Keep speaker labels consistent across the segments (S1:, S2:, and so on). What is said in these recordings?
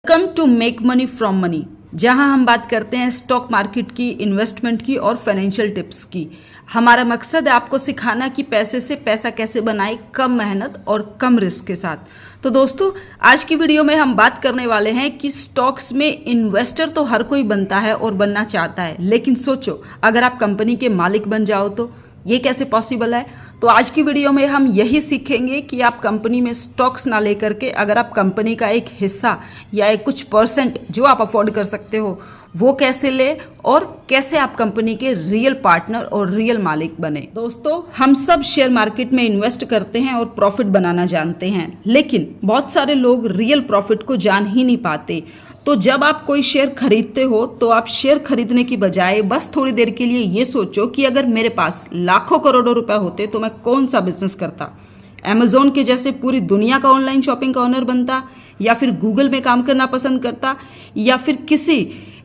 S1: Welcome to make money from money, जहां हम बात करते हैं स्टॉक मार्केट की, इन्वेस्टमेंट की और फाइनेंशियल टिप्स की। हमारा मकसद है आपको सिखाना कि पैसे से पैसा कैसे बनाए, कम मेहनत और कम रिस्क के साथ। तो दोस्तों, आज की वीडियो में हम बात करने वाले हैं कि स्टॉक्स में इन्वेस्टर तो हर कोई बनता है और बनना चाहता है, लेकिन सोचो अगर आप कंपनी के मालिक बन जाओ तो ये कैसे पॉसिबल है। तो आज की वीडियो में हम यही सीखेंगे कि आप कंपनी में स्टॉक्स ना लेकर के, अगर आप कंपनी का एक हिस्सा या एक कुछ परसेंट जो आप अफोर्ड कर सकते हो वो कैसे ले और कैसे आप कंपनी के रियल पार्टनर और रियल मालिक बने। दोस्तों, हम सब शेयर मार्केट में इन्वेस्ट करते हैं और प्रॉफिट बनाना जानते हैं, लेकिन बहुत सारे लोग रियल प्रॉफिट को जान ही नहीं पाते। तो जब आप कोई शेयर खरीदते हो तो आप शेयर खरीदने की बजाय बस थोड़ी देर के लिए ये सोचो कि अगर मेरे पास लाखों करोड़ों रुपए होते तो मैं कौन सा बिजनेस करता। अमेजोन के जैसे पूरी दुनिया का ऑनलाइन शॉपिंग का ओनर बनता, या फिर गूगल में काम करना पसंद करता, या फिर किसी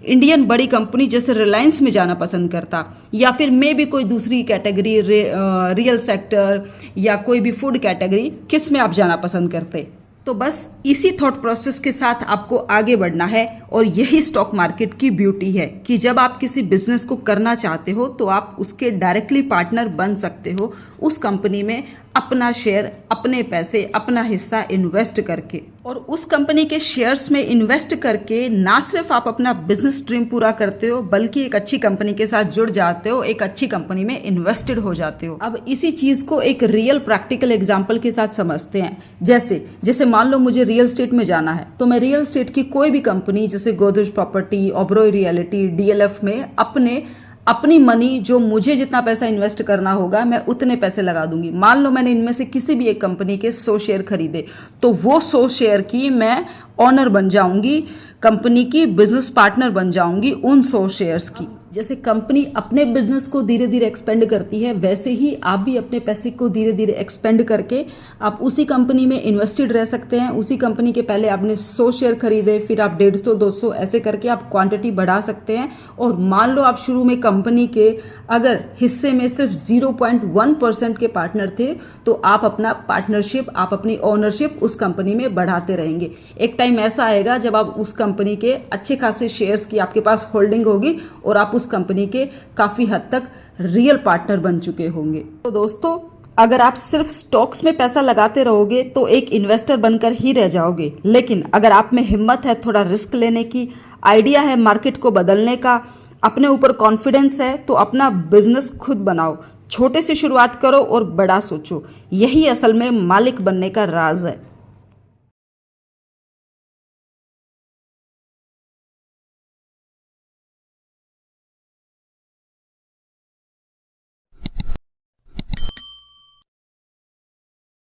S1: इंडियन बड़ी कंपनी जैसे रिलायंस में जाना पसंद करता, या फिर मे भी कोई दूसरी कैटेगरी रियल सेक्टर या कोई भी फूड कैटेगरी, किस में आप जाना पसंद करते। तो बस इसी थॉट प्रोसेस के साथ आपको आगे बढ़ना है और यही स्टॉक मार्केट की ब्यूटी है कि जब आप किसी बिजनेस को करना चाहते हो तो आप उसके डायरेक्टली पार्टनर बन सकते हो, उस कंपनी में अपना शेयर, अपने पैसे, अपना हिस्सा इन्वेस्ट करके। और उस कंपनी के शेयर्स में इन्वेस्ट करके ना सिर्फ आप अपना बिजनेस ड्रीम पूरा करते हो, बल्कि एक अच्छी कंपनी के साथ जुड़ जाते हो, एक अच्छी कंपनी में इन्वेस्टेड हो जाते हो। अब इसी चीज को एक रियल प्रैक्टिकल एग्जांपल के साथ समझते हैं। जैसे मान लो मुझे रियल एस्टेट में जाना है, तो मैं रियल एस्टेट की कोई भी कंपनी जैसे Godrej property, Oberoi reality, DLF में अपनी मनी, जो मुझे जितना पैसा इन्वेस्ट करना होगा मैं उतने पैसे लगा दूंगी। मान लो मैंने इनमें से किसी भी एक कंपनी के 100 शेयर खरीदे, तो वो 100 शेयर की मैं ऑनर बन जाऊंगी, कंपनी की बिजनेस पार्टनर बन जाऊंगी उन 100 शेयर्स की। जैसे कंपनी अपने बिजनेस को धीरे धीरे एक्सपेंड करती है, वैसे ही आप भी अपने पैसे को धीरे धीरे एक्सपेंड करके आप उसी कंपनी में इन्वेस्टेड रह सकते हैं। उसी कंपनी के पहले आपने 100 शेयर खरीदे, फिर आप 150, 200 ऐसे करके आप क्वांटिटी बढ़ा सकते हैं। और मान लो आप शुरू में कंपनी के अगर हिस्से में सिर्फ 0.1% के पार्टनर थे, तो आप अपना पार्टनरशिप, आप अपनी ओनरशिप उस कंपनी में बढ़ाते रहेंगे। एक टाइम ऐसा आएगा जब आप उस कंपनी के अच्छे खासे शेयर्स की आपके पास होल्डिंग होगी और आप उस कंपनी के काफी हद तक रियल पार्टनर बन चुके होंगे। तो दोस्तों, अगर आप सिर्फ स्टॉक्स में पैसा लगाते रहोगे तो एक इन्वेस्टर बनकर ही रह जाओगे, लेकिन अगर आप में हिम्मत है थोड़ा रिस्क लेने की, आइडिया है मार्केट को बदलने का, अपने ऊपर कॉन्फिडेंस है, तो अपना बिजनेस खुद बनाओ। छोटे से शुरुआत करो और बड़ा सोचो। यही असल में मालिक बनने का राज है।